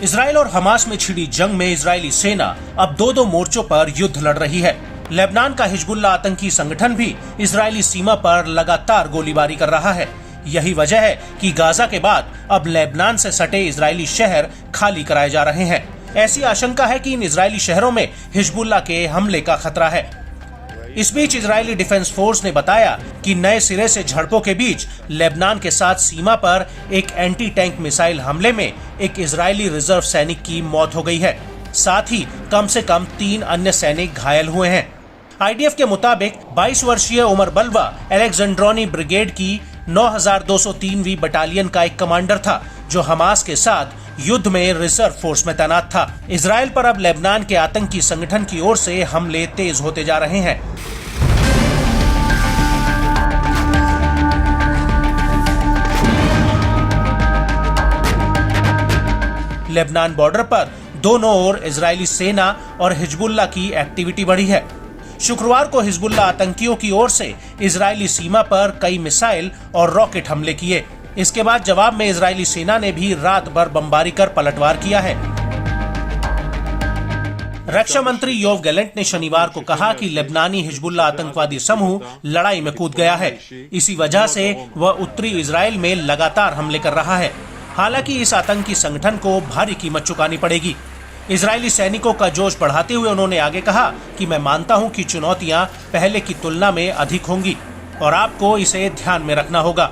Israel और Hamas में छिड़ी जंग में इजरायली सेना अब दो मोर्चों पर युद्ध लड़ रही है। लेबनान का हिजबुल्ला आतंकी संगठन भी इजरायली सीमा पर लगातार गोलीबारी कर रहा है। यही वजह है कि गाजा के बाद अब लेबनान से सटे इजरायली शहर खाली कराए जा रहे हैं। ऐसी आशंका है कि इन इजरायली शहरों में हिजबुल्ला के हमले का खतरा है। इस बीच इजरायली डिफेंस फोर्स ने बताया कि नए सिरे से झड़पों के बीच लेबनान के साथ सीमा पर एक एंटी टैंक मिसाइल हमले में एक इजरायली रिजर्व सैनिक की मौत हो गई है। साथ ही कम से कम 3 अन्य सैनिक घायल हुए हैं। आईडीएफ के मुताबिक 22 वर्षीय उमर बल्वा एलेक्जेंड्रोनी ब्रिगेड की 9203वीं बटालियन का एक कमांडर था, जो हमास के साथ युद्ध में रिजर्व फोर्स में तैनात था। इजराइल पर अब लेबनान के आतंकी संगठन की ओर से हमले तेज होते जा रहे हैं। लेबनान बॉर्डर पर दोनों ओर इजरायली सेना और हिजबुल्ला की एक्टिविटी बढ़ी है। शुक्रवार को हिजबुल्ला आतंकियों की ओर से इजरायली सीमा पर कई मिसाइल और रॉकेट हमले किए। इसके बाद जवाब में इजरायली सेना ने भी रात भर बमबारी कर पलटवार किया है। रक्षा मंत्री योव गैलेंट ने शनिवार को कहा कि लेबनानी हिजबुल्ला आतंकवादी समूह लड़ाई में कूद गया है। इसी वजह से वह उत्तरी इजराइल में लगातार हमले कर रहा है। हालांकि इस आतंकी संगठन को भारी कीमत चुकानी पड़ेगी। इजरायली सैनिकों का जोश बढ़ाते हुए उन्होंने आगे कहा कि मैं मानता हूं कि चुनौतियां पहले की तुलना में अधिक होंगी और आपको इसे ध्यान में रखना होगा।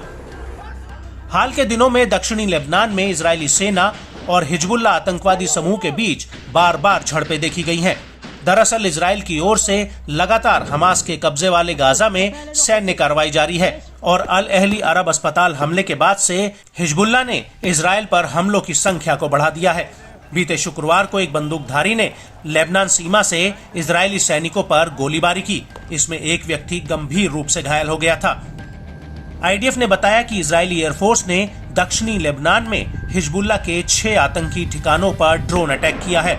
हाल के दिनों में दक्षिणी लेबनान में इजरायली सेना और हिजबुल्ला आतंकवादी समूह के बीच बार बार झड़पें देखी गई हैं। दरअसल इजराइल की ओर से लगातार हमास के कब्जे वाले गाजा में सैन्य कार्रवाई जारी है और अल अहली अरब अस्पताल हमले के बाद से हिजबुल्ला ने इजराइल पर हमलों की संख्या को बढ़ा दिया है। बीते शुक्रवार को एक बंदूकधारी ने लेबनान सीमा से इजरायली सैनिकों पर गोलीबारी की। इसमें एक व्यक्ति गंभीर रूप से घायल हो गया था। आईडीएफ ने बताया कि इजरायली एयरफोर्स ने दक्षिणी लेबनान में हिजबुल्ला के 6 आतंकी ठिकानों पर ड्रोन अटैक किया है,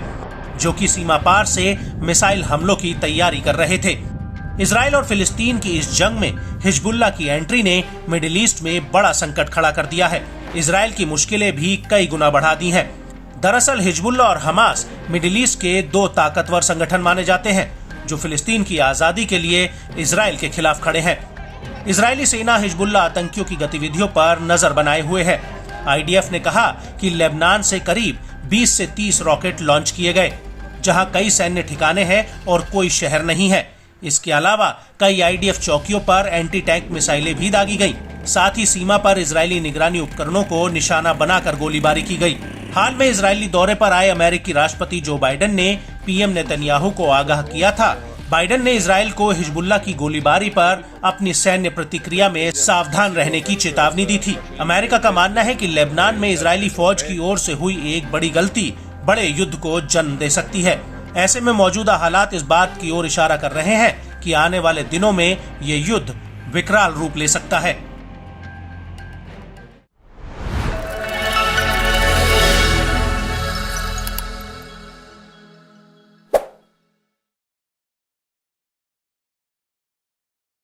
जो कि सीमा पार से मिसाइल हमलों की तैयारी कर रहे थे। इजराइल और फिलिस्तीन की इस जंग में हिजबुल्ला की एंट्री ने मिडिल ईस्ट में बड़ा संकट खड़ा कर दिया है। इजराइल की मुश्किलें भी कई गुना बढ़ा दी हैं। दरअसल हिजबुल्ला और हमास मिडिल ईस्ट के 2 ताकतवर संगठन माने जाते हैं, जो फिलिस्तीन की आजादी के लिए इजराइल के खिलाफ खड़े हैं। इजरायली सेना हिजबुल्ला आतंकियों की गतिविधियों पर नजर बनाए हुए है। आईडीएफ ने कहा कि लेबनान से करीब 20 से 30 रॉकेट लॉन्च किए गए, जहां कई सैन्य ठिकाने हैं और कोई शहर नहीं है। इसके अलावा कई आईडीएफ चौकियों पर एंटी टैंक मिसाइलें भी दागी गई। साथ ही सीमा पर इजरायली निगरानी उपकरणों को निशाना बनाकर गोलीबारी की गई। हाल में इजरायली दौरे पर आए अमेरिकी राष्ट्रपति जो बाइडेन ने पीएम नेतन्याहू को आगाह किया था। बाइडेन ने इजराइल को हिजबुल्ला की गोलीबारी पर अपनी सैन्य प्रतिक्रिया में सावधान रहने की चेतावनी दी थी। अमेरिका का मानना है कि लेबनान में इजरायली फौज की ओर से हुई एक बड़ी गलती बड़े युद्ध को जन्म दे सकती है। ऐसे में मौजूदा हालात इस बात की ओर इशारा कर रहे हैं कि आने वाले दिनों में ये युद्ध विकराल रूप ले सकता है।